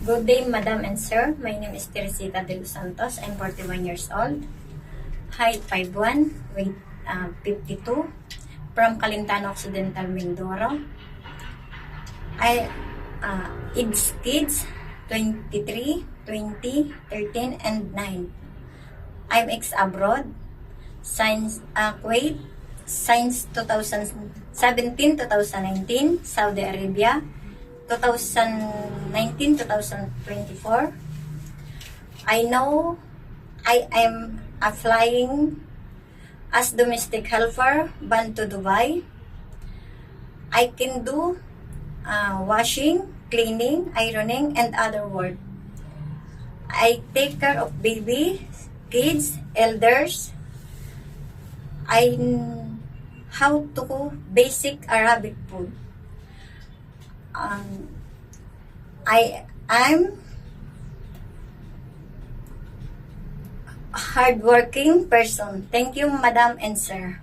Good day, Madam and Sir. My name is Teresita de Los Santos. I'm 41 years old. Height 5'1", weight 52. From Calintano Occidental, Mindoro. Age kids 23, 20, 13, and 9. I'm ex-abroad. Kuwait. Since 2017-2019, Saudi Arabia. 2019-2024. I know I am flying as domestic helper bound to Dubai. I can do washing, cleaning, ironing, and other work. I take care of baby, kids, elders. I how to cook basic Arabic food. I'm hardworking person. Thank you, Madam and Sir.